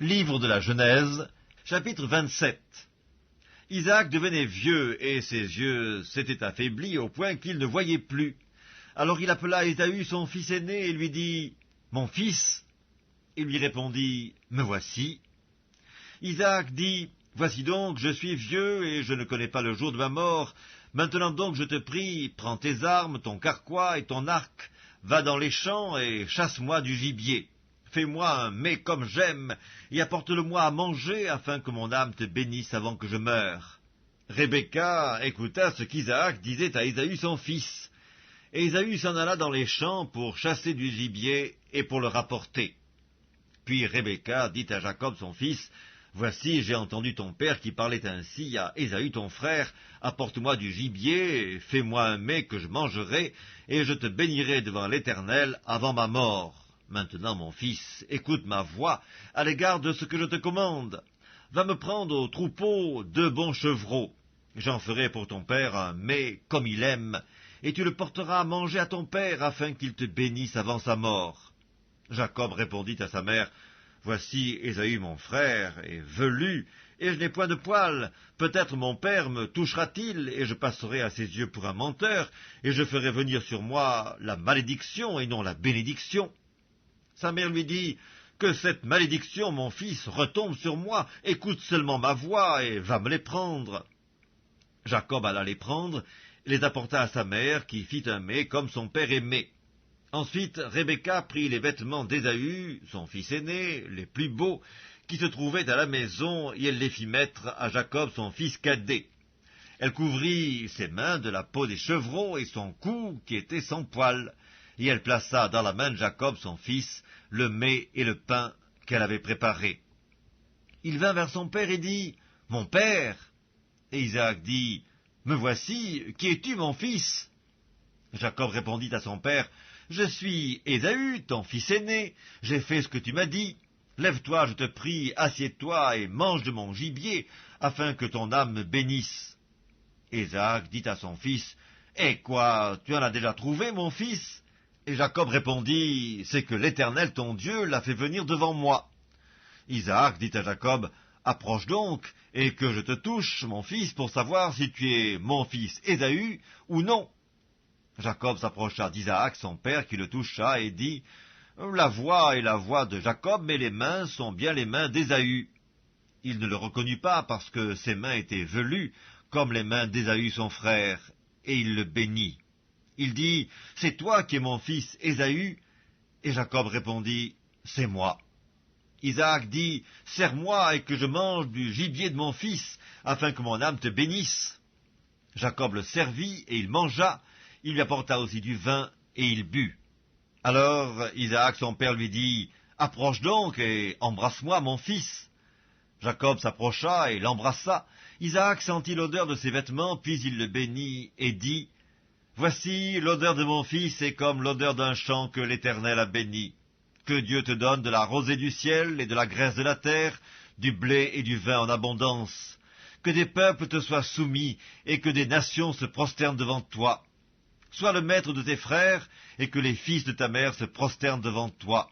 Livre de la Genèse, chapitre 27. Isaac devenait vieux, et ses yeux s'étaient affaiblis au point qu'il ne voyait plus. Alors il appela Ésaü son fils aîné, et lui dit, « Mon fils ?» Il lui répondit, « Me voici. » Isaac dit, « Voici donc, je suis vieux, et je ne connais pas le jour de ma mort. Maintenant donc, je te prie, prends tes armes, ton carquois et ton arc, va dans les champs, et chasse-moi du gibier. Fais-moi un mets comme j'aime, et apporte-le-moi à manger, afin que mon âme te bénisse avant que je meure. » Rebecca écouta ce qu'Isaac disait à Ésaü son fils. Et Ésaü s'en alla dans les champs pour chasser du gibier et pour le rapporter. Puis Rebecca dit à Jacob son fils, « Voici, j'ai entendu ton père qui parlait ainsi à Ésaü ton frère, apporte-moi du gibier, fais-moi un mets que je mangerai, et je te bénirai devant l'Éternel avant ma mort. Maintenant, mon fils, écoute ma voix à l'égard de ce que je te commande. Va me prendre au troupeau 2 bons chevreaux. J'en ferai pour ton père un mets comme il aime, et tu le porteras à manger à ton père afin qu'il te bénisse avant sa mort. » Jacob répondit à sa mère, « Voici Ésaü mon frère est velu, et je n'ai point de poils. Peut-être mon père me touchera-t-il, et je passerai à ses yeux pour un menteur, et je ferai venir sur moi la malédiction et non la bénédiction. » Sa mère lui dit, « Que cette malédiction, mon fils, retombe sur moi, écoute seulement ma voix, et va me les prendre. » Jacob alla les prendre, et les apporta à sa mère, qui fit un mets comme son père aimait. Ensuite, Rebecca prit les vêtements d'Ésaü, son fils aîné, les plus beaux, qui se trouvaient à la maison, et elle les fit mettre à Jacob, son fils cadet. Elle couvrit ses mains de la peau des chevreaux et son cou, qui était sans poils, et elle plaça dans la main de Jacob, son fils, le mets et le pain qu'elle avait préparés. Il vint vers son père et dit, « Mon père !» Et Isaac dit, « Me voici, qui es-tu, mon fils ?» Jacob répondit à son père, « Je suis Ésaü, ton fils aîné, j'ai fait ce que tu m'as dit. Lève-toi, je te prie, assieds-toi et mange de mon gibier, afin que ton âme me bénisse. » Isaac dit à son fils, « Eh quoi, tu en as déjà trouvé, mon fils ?» Et Jacob répondit, « C'est que l'Éternel ton Dieu l'a fait venir devant moi. » Isaac dit à Jacob, « Approche donc, et que je te touche, mon fils, pour savoir si tu es mon fils Ésaü ou non. » Jacob s'approcha d'Isaac, son père, qui le toucha, et dit, « La voix est la voix de Jacob, mais les mains sont bien les mains d'Ésaü. » Il ne le reconnut pas, parce que ses mains étaient velues, comme les mains d'Ésaü son frère, et il le bénit. Il dit, « C'est toi qui es mon fils Ésaü ?» Et Jacob répondit, « C'est moi. » Isaac dit, « Sers-moi et que je mange du gibier de mon fils, afin que mon âme te bénisse. » Jacob le servit, et il mangea. Il lui apporta aussi du vin, et il but. Alors Isaac son père lui dit, « Approche donc, et embrasse-moi, mon fils. » Jacob s'approcha, et l'embrassa. Isaac sentit l'odeur de ses vêtements, puis il le bénit, et dit, « Voici, l'odeur de mon fils est comme l'odeur d'un champ que l'Éternel a béni. Que Dieu te donne de la rosée du ciel et de la graisse de la terre, du blé et du vin en abondance. Que des peuples te soient soumis, et que des nations se prosternent devant toi. Sois le maître de tes frères, et que les fils de ta mère se prosternent devant toi.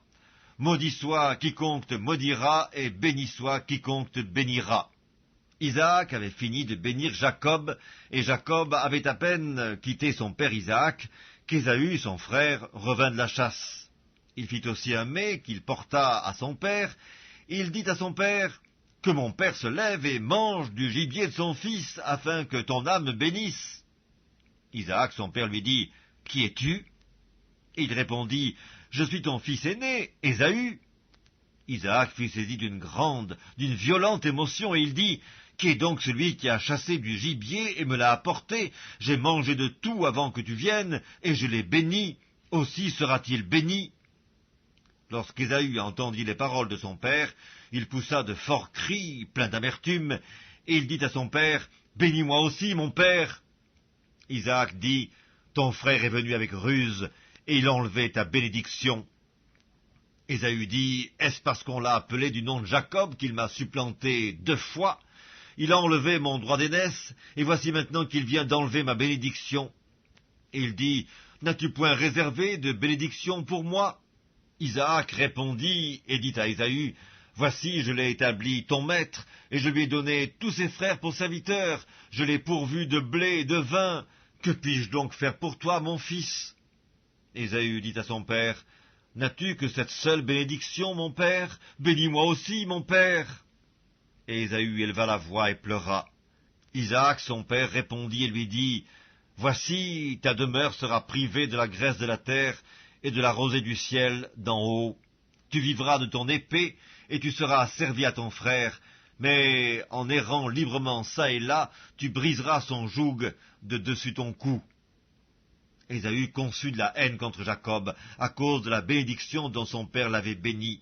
Maudit soit quiconque te maudira, et béni soit quiconque te bénira. » Isaac avait fini de bénir Jacob, et Jacob avait à peine quitté son père Isaac, qu'Ésaü, son frère, revint de la chasse. Il fit aussi un mets qu'il porta à son père, et il dit à son père, « Que mon père se lève et mange du gibier de son fils, afin que ton âme me bénisse. » Isaac, son père, lui dit, « Qui es-tu » Et il répondit, « Je suis ton fils aîné, Ésaü. » Isaac fut saisi d'une violente émotion, et il dit, « Qui est donc celui qui a chassé du gibier et me l'a apporté? J'ai mangé de tout avant que tu viennes, et je l'ai béni. Aussi sera-t-il béni. » Lorsqu'Ésaü entendit les paroles de son père, il poussa de forts cris, pleins d'amertume, et il dit à son père, « Bénis-moi aussi, mon père. » Isaac dit, « Ton frère est venu avec ruse, et il a enlevé ta bénédiction. » Ésaü dit, « Est-ce parce qu'on l'a appelé du nom de Jacob qu'il m'a supplanté 2 fois? Il a enlevé mon droit d'aînesse, et voici maintenant qu'il vient d'enlever ma bénédiction. » Et il dit, « N'as-tu point réservé de bénédiction pour moi ?» Isaac répondit et dit à Ésaü, « Voici, je l'ai établi ton maître, et je lui ai donné tous ses frères pour serviteurs. Je l'ai pourvu de blé et de vin. Que puis-je donc faire pour toi, mon fils » Ésaü dit à son père, « N'as-tu que cette seule bénédiction, mon père? Bénis-moi aussi, mon père. » Et Ésaü éleva la voix et pleura. Isaac, son père, répondit et lui dit, « Voici, ta demeure sera privée de la graisse de la terre et de la rosée du ciel d'en haut. Tu vivras de ton épée, et tu seras servi à ton frère, mais en errant librement çà et là, tu briseras son joug de dessus ton cou. » Ésaü conçut de la haine contre Jacob, à cause de la bénédiction dont son père l'avait béni.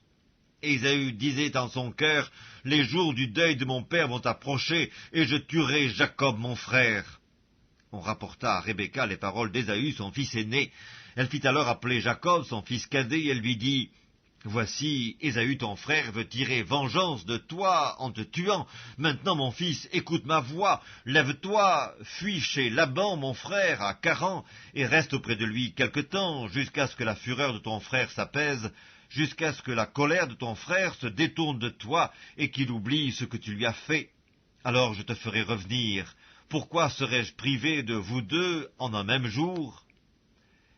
Ésaü disait en son cœur, « Les jours du deuil de mon père vont approcher, et je tuerai Jacob mon frère. » On rapporta à Rebecca les paroles d'Ésaü, son fils aîné. Elle fit alors appeler Jacob, son fils cadet, et elle lui dit, « Voici, Ésaü ton frère veut tirer vengeance de toi en te tuant. Maintenant, mon fils, écoute ma voix. Lève-toi, fuis chez Laban, mon frère, à Charan, et reste auprès de lui quelque temps, jusqu'à ce que la fureur de ton frère s'apaise, jusqu'à ce que la colère de ton frère se détourne de toi et qu'il oublie ce que tu lui as fait. Alors je te ferai revenir. Pourquoi serais-je privé de vous deux en un même jour ?»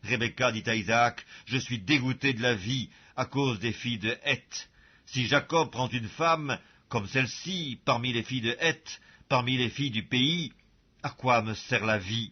Rebecca dit à Isaac, « Je suis dégoûté de la vie à cause des filles de Heth. Si Jacob prend une femme comme celle-ci parmi les filles de Heth, parmi les filles du pays, à quoi me sert la vie?